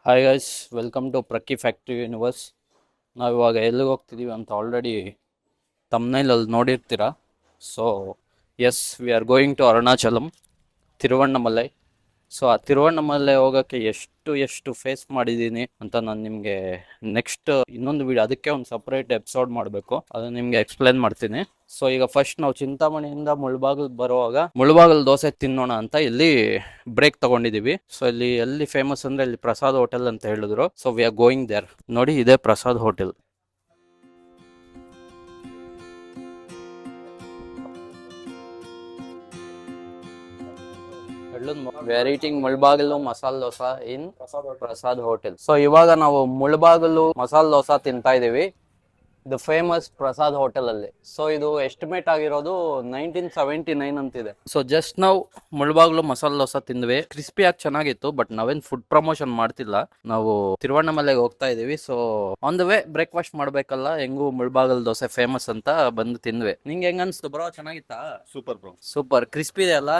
Hi guys, welcome to Prakki factory universe. ನಾವು ಇವಾಗ ಎಲ್ಲಿಗೆ ಹೋಗ್ತಿದ್ದೀವಿ ಅಂತ ಆಲ್ರೆಡಿ ತಮ್ನೈಲಲ್ಲಿ ನೋಡಿರ್ತೀರ. So yes, we are going to Arunachalam, Tiruvannamalai. So ಆ ತಿರುವಣ್ಣಮಲೈ ಹೋಗೋಕ್ಕೆ ಎಷ್ಟು ಫೇಸ್ ಮಾಡಿದ್ದೀನಿ ಅಂತ ನಾನು ನಿಮಗೆ ನೆಕ್ಸ್ಟ್ ಇನ್ನೊಂದು ವಿಡಿಯೋ, ಅದಕ್ಕೆ ಒಂದು ಸಪ್ರೇಟ್ ಎಪಿಸೋಡ್ ಮಾಡಬೇಕು, ಅದನ್ನು ನಿಮಗೆ ಎಕ್ಸ್ಪ್ಲೇನ್ ಮಾಡ್ತೀನಿ. ಸೊ ಈಗ ಫಸ್ಟ್ ನಾವು ಚಿಂತಾಮಣಿಯಿಂದ ಮುಳಬಾಗಿಲು ಬರುವಾಗ ಮುಳಬಾಗಿಲು ದೋಸೆ ತಿನ್ನೋಣ ಅಂತ ಇಲ್ಲಿ ಬ್ರೇಕ್ ತಗೊಂಡಿದೀವಿ. ಸೊ ಇಲ್ಲಿ ಎಲ್ಲಿ ಫೇಮಸ್ ಅಂದ್ರೆ ಇಲ್ಲಿ ಪ್ರಸಾದ್ ಹೋಟೆಲ್ ಅಂತ ಹೇಳಿದ್ರು. So we are going there. ನೋಡಿ, ಇದೇ Prasad hotel. We are eating Mulbagal masala dosa in Prasad hotel. So ಇವಾಗ ನಾವು ಮುಳಬಾಗಿಲು ಮಸಾಲ ದೋಸಾ ತಿಂತಾ ಇದೀವಿ, ದ ಫೇಮಸ್ ಪ್ರಸಾದ್ ಹೋಟೆಲ್ ಅಲ್ಲಿ. ಸೊ ಇದು ಎಸ್ಟಿಮೇಟ್ ಆಗಿರೋದು 1979 ಅಂತಿದೆ. ಸೊ ಜಸ್ಟ್ ನಾವು ಮುಳಬಾಗ್ಲು ಮಸಾಲ ದೋಸೆ ತಿಂದ್ವಿ, ಕ್ರಿಸ್ಪಿಯಾಗಿ ಚೆನ್ನಾಗಿತ್ತು. ಬಟ್ ನಾವೇನ್ ಫುಡ್ ಪ್ರಮೋಷನ್ ಮಾಡ್ತಿಲ್ಲ, ನಾವು ತಿರುವಣ್ಣಾಮಲೆಗೆ ಹೋಗ್ತಾ ಇದೀವಿ. So on the way breakfast ಮಾಡ್ಬೇಕಲ್ಲ, ಹೆಂಗು ಮುಳಬಾಗಲ್ ದೋಸೆ ಫೇಮಸ್ ಅಂತ ಬಂದು ತಿಂದ್ವಿ. ನಿಂಗೆ ಹೆಂಗ ಅನ್ಸ್ತು ಬ್ರೋ? ಚೆನ್ನಾಗಿತ್ತಾ? Super bro, super. ಕ್ರಿಸ್ಪಿ ಇದೆ ಅಲ್ಲ,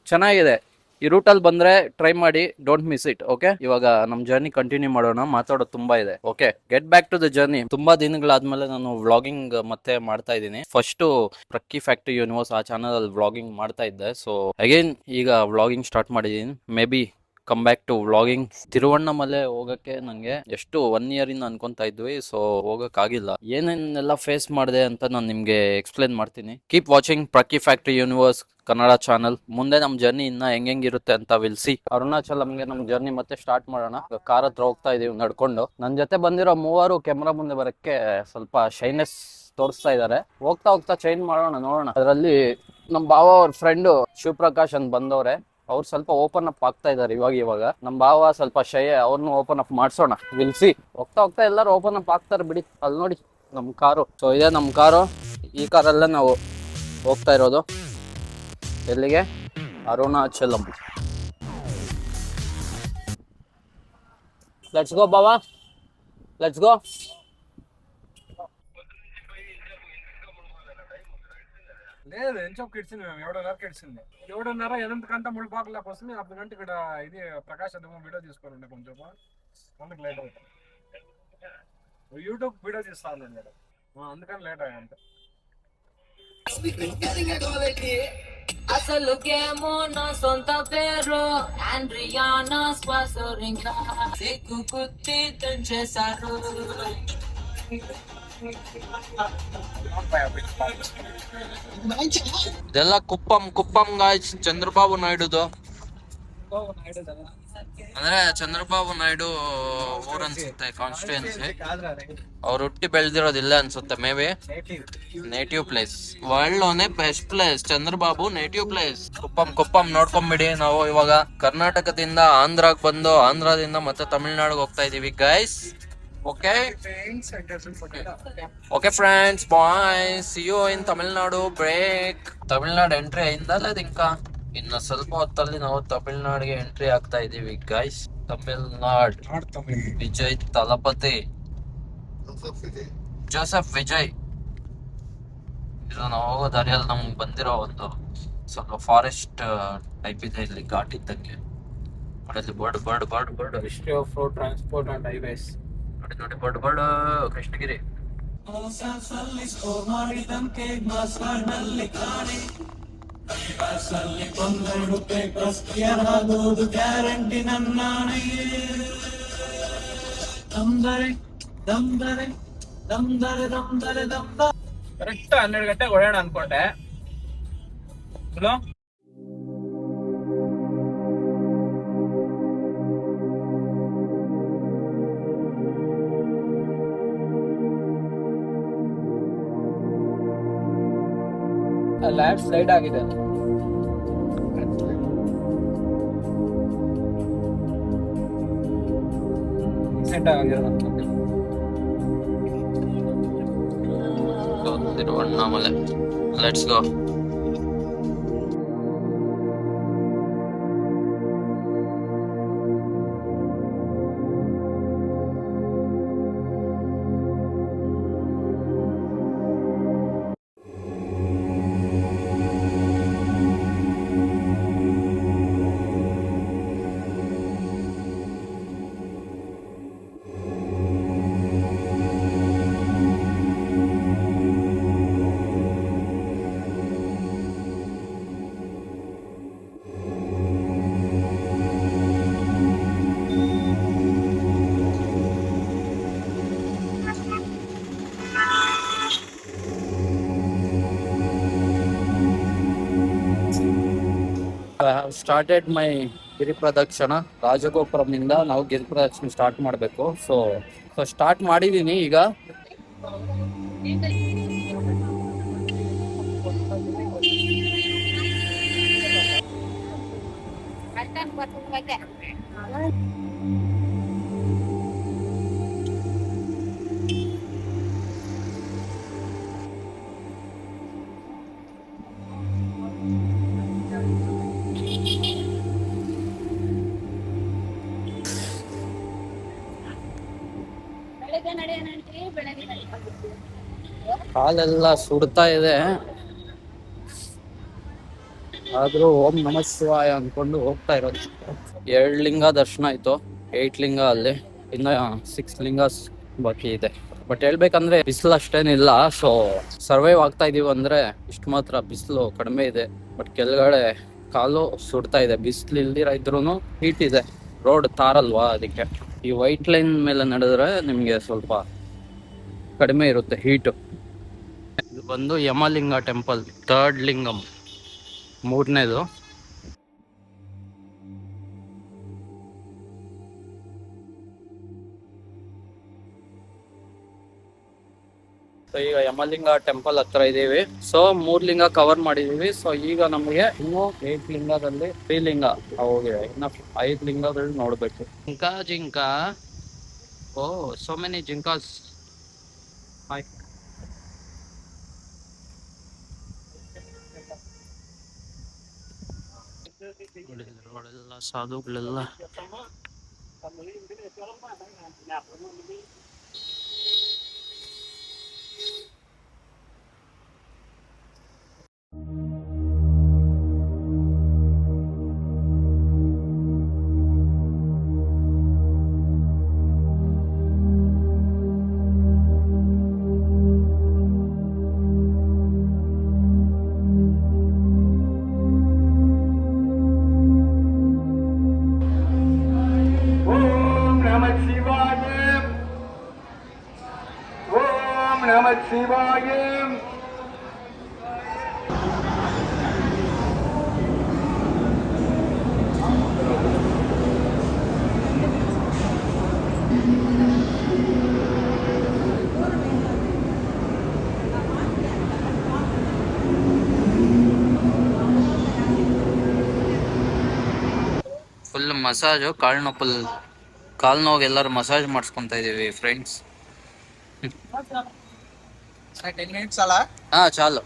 ಚೆನ್ನಾಗಿದೆ. ಈ ರೂಟಲ್ಲಿ ಬಂದ್ರೆ ಟ್ರೈ ಮಾಡಿ, ಡೋಂಟ್ ಮಿಸ್ ಇಟ್. ಓಕೆ, ಇವಾಗ ನಮ್ ಜರ್ನಿ ಕಂಟಿನ್ಯೂ ಮಾಡೋಣ. ಮಾತಾಡೋದು ತುಂಬಾ ಇದೆ. Okay, get back to the journey. ತುಂಬಾ ದಿನಗಳಾದ್ಮೇಲೆ ನಾನು ವ್ಲಾಗಿಂಗ್ ಮತ್ತೆ ಮಾಡ್ತಾ ಇದ್ದೀನಿ. ಫಸ್ಟ್ ಪ್ರಕ್ಕಿ ಫ್ಯಾಕ್ಟ್ರಿ ಯೂನಿವರ್ಸ್ ಆ ಚಾನಲ್ ಅಲ್ಲಿ ವ್ಲಾಗಿಂಗ್ ಮಾಡ್ತಾ ಇದ್ದೆ. ಸೊ ಅಗೇನ್ ಈಗ ವ್ಲಾಗಿಂಗ್ ಸ್ಟಾರ್ಟ್ ಮಾಡಿದೀನಿ. Maybe come back to vlogging. Tiruvannamalai ಹೋಗಕ್ಕೆ ನಂಗೆ ಎಷ್ಟು 1 year ಇಂದ ಅನ್ಕೊಂತಾ ಇದ್ವಿ. ಸೊ ಹೋಗಕ್ ಆಗಿಲ್ಲ. ಏನೇನೆಲ್ಲ ಫೇಸ್ ಮಾಡಿದೆ ಅಂತ ನಾನು ನಿಮ್ಗೆ ಎಕ್ಸ್ಪ್ಲೇನ್ ಮಾಡ್ತೀನಿ. Keep watching Prakki factory universe Kannada channel. ಮುಂದೆ ನಮ್ ಜರ್ನಿ ಇನ್ನ ಹೆಂಗಿರುತ್ತೆ ಅಂತ ವಿಲ್ಸಿ. ಅರುಣಾಚಲಂಗೆ ನಮ್ ಜರ್ನಿ ಮತ್ತೆ ಸ್ಟಾರ್ಟ್ ಮಾಡೋಣ. ಕಾರ್ ಹತ್ರ ಹೋಗ್ತಾ ಇದೀವಿ ನಡ್ಕೊಂಡು. ನನ್ ಜೊತೆ ಬಂದಿರೋ ಮೂವರು ಕ್ಯಾಮ್ರಾ ಮುಂದೆ ಬರಕ್ಕೆ ಸ್ವಲ್ಪ ಶೈನೆಸ್ ತೋರಿಸ್ತಾ ಇದಾರೆ. ಹೋಗ್ತಾ ಚೇಂಜ್ ಮಾಡೋಣ, ನೋಡೋಣ. ಅದರಲ್ಲಿ ನಮ್ ಬಾವ ಅವ್ರ ಫ್ರೆಂಡ್ ಶಿವಪ್ರಕಾಶ್ ಅಂತ ಬಂದವ್ರೆ. ಅವ್ರು ಸ್ವಲ್ಪ ಓಪನ್ ಅಪ್ ಆಗ್ತಾ ಇದಾರೆ ಇವಾಗ. ನಮ್ ಭಾವ ಸ್ವಲ್ಪ ಶೈ, ಅವ್ರನ್ನು ಓಪನ್ ಅಪ್ ಮಾಡ್ಸೋಣ, ವಿಲ್ಸಿ. ಹೋಗ್ತಾ ಎಲ್ಲರೂ ಓಪನ್ ಅಪ್ ಆಗ್ತಾರೆ ಬಿಡಿ. ಅಲ್ಲಿ ನೋಡಿ ನಮ್ ಕಾರು. ಸೊ ಇದೆ ನಮ್ ಕಾರು. ಈ ಕಾರಲ್ಲೇ ನಾವು ಹೋಗ್ತಾ ಇರೋದು. ಎಲ್ಲಿಗೆ? Arunachalam. Let's go Bawa, let's go. లేదు ఎంచోపు కిడ్సింది మేము 7:30 కిడ్సింది 7:30 8 గంట ముడిపాకల కోసమే 10 గంట ఇక్కడ ఇది ప్రకాశ్ అదేమో వీడియో తీసుకోవాలండి కొంచెం అందుకు లేట్ అవుతుంది. యూట్యూబ్ వీడియో తీస్తాను నేను, అందుకని లేట్ అయ్యంత. అసలు గేమో నా సొంత పేరు ఆండ్రియానా స్పాసరింగ్ సిగ్గు కుత్తి తుంచేశారు. ಇದೆಲ್ಲ ಕುಪ್ಪಂ ಗಾಯ್ಸ್, ಚಂದ್ರಬಾಬು ನಾಯ್ಡುದು. ಅಂದ್ರೆ ಚಂದ್ರಬಾಬು ನಾಯ್ಡು ಊರ್ ಅನ್ಸುತ್ತೆ, ಕಾನ್ಸ್ಟಿಟ್ಯೂನ್ಸಿ. ಅವ್ರು ಹುಟ್ಟಿ ಬೆಳೆದಿರೋದು ಇಲ್ಲ ಅನ್ಸುತ್ತೆ, maybe native place. World one best place, Chandrababu native place. Kuppam ನೋಡ್ಕೊಂಬಿಡಿ. ನಾವು ಇವಾಗ ಕರ್ನಾಟಕದಿಂದ ಆಂಧ್ರಾಗ್ ಬಂದು, ಆಂಧ್ರದಿಂದ ಮತ್ತೆ ತಮಿಳ್ನಾಡಿಗೆ ಹೋಗ್ತಾ ಇದೀವಿ guys. Okay friends, bye, see you in Tamil Nadu break. Tamil Nadu entry ಅయింದಲ್ಲ ಇನ್ನು ಸ್ವಲ್ಪ ಹೊತ್ತಲ್ಲಿ ನಾವು ತಮಿಳ್ನಾಡಿಗೆ ಎಂಟ್ರಿ ಆಗ್ತಾ ಇದೀವಿ ಗೈಸ್. ತಮಿಳ್ನಾಡ್ ವಿಜಯ್ ತಲಪತಿ, ಜೋಸೆಫ್ ವಿಜಯ್. ಇದು ನಾವು ಹೋಗೋ ದಾರಿಯಲ್ಲಿ ನಮ್ಗೆ ಬಂದಿರೋ ಒಂದು ಸ್ವಲ್ಪ ಫಾರೆಸ್ಟ್ ಟೈಪ್ ಇದೆ ಇಲ್ಲಿ, ಘಾಟ್ ಇದ್ದಂಗೆ. Bird history of road transport and highways. ನೋಡಿ ಬರ್ಡ್ ಕೃಷ್ಣಗಿರಿ. ಕರೆಕ್ಟ್ 12 ಗಂಟೆಗೆ ಹೊರಡೋಣ ಅನ್ಕೊಂಡೆ. ಹಲೋ, ಲ್ಯಾಂಡ್ ಸ್ಲೈಡ್ ಆಗಿದೆ. ತಿರುವಣ್ಣಾಮಲೆ, ಲೆಟ್ಸ್ ಗೋ. ಸ್ಟಾರ್ಟೆಡ್ ಮೈ ಗಿರಿ ಪ್ರದಕ್ಷಿಣ. ರಾಜಗೋಪುರದಿಂದ ನಾವು ಗಿರಿ ಪ್ರದಕ್ಷಿಣೆ ಸ್ಟಾರ್ಟ್ ಮಾಡಬೇಕು. ಸೊ ಸ್ಟಾರ್ಟ್ ಮಾಡಿದ್ದೀನಿ ಈಗ. ಕಾಲೆಲ್ಲ ಸುಡ್ತಾ ಇದೆ, ಆದ್ರೂ ಓಂ ನಮಃ ಶಿವಾಯ ಅನ್ಕೊಂಡು ಹೋಗ್ತಾ ಇರೋದು. 2 ಲಿಂಗ ದರ್ಶನ ಆಯ್ತು, 8 ಲಿಂಗ ಅಲ್ಲಿ, ಇನ್ನ 6 ಲಿಂಗ ಬಾಕಿ ಇದೆ. ಬಟ್ ಹೇಳ್ಬೇಕಂದ್ರೆ ಬಿಸಿಲು ಅಷ್ಟೇನಿಲ್ಲ. ಸೊ ಸರ್ವೈವ್ ಆಗ್ತಾ ಇದೀವಿ ಅಂದ್ರೆ ಇಷ್ಟು ಮಾತ್ರ. ಬಿಸಿಲು ಕಡಿಮೆ ಇದೆ, ಬಟ್ ಕೆಳಗಡೆ ಕಾಲು ಸುಡ್ತಾ ಇದೆ. ಬಿಸಿಲು ಇಲ್ದಿರ ಇದ್ರೂ ಹೀಟ್ ಇದೆ. ರೋಡ್ ತಾರಲ್ವಾ, ಅದಕ್ಕೆ ಈ ವೈಟ್ ಲೈನ್ ಮೇಲೆ ನಡೆದ್ರೆ ನಿಮ್ಗೆ ಸ್ವಲ್ಪ ಕಡಿಮೆ ಇರುತ್ತೆ ಹೀಟು. ಇದು ಬಂದು ಯಮಲಿಂಗ ಟೆಂಪಲ್, 3rd ಲಿಂಗಂ, 3ನೇದು. ಸೊ ಈಗ ಯಮಲಿಂಗ ಟೆಂಪಲ್ ಹತ್ರ ಇದೀವಿ. ಸೊ 3 ಲಿಂಗ ಕವರ್ ಮಾಡಿದೀವಿ. ಸೊ ಈಗ ನಮಗೆ ಇನ್ನು 8 ಲಿಂಗದಲ್ಲಿ 3 ಲಿಂಗ ಹೋಗಿದೆ. ಇನ್ನ 5 ಲಿಂಗದಲ್ಲಿ ನೋಡ್ಬೇಕು. ಜಿಂಕ ಓ ಸೋ ಮೆನಿ ಜಿಂಕಾಸ್. ಹಾಯ್. ರೋಡೆಲ್ಲ ಸಾಧುಗಳೆಲ್ಲ. नमः शिवाय। ಫುಲ್ ಮಸಾಜು, ಕಾಲ್ ನೋವು ಎಲ್ಲರೂ ಮಸಾಜ್ ಮಾಡಿಸ್ಕೊಂತ ಇದೀವಿ ಫ್ರೆಂಡ್ಸ್. 10 minutes ಅಲ್ಲ? ಹಾ ಚಾಲು.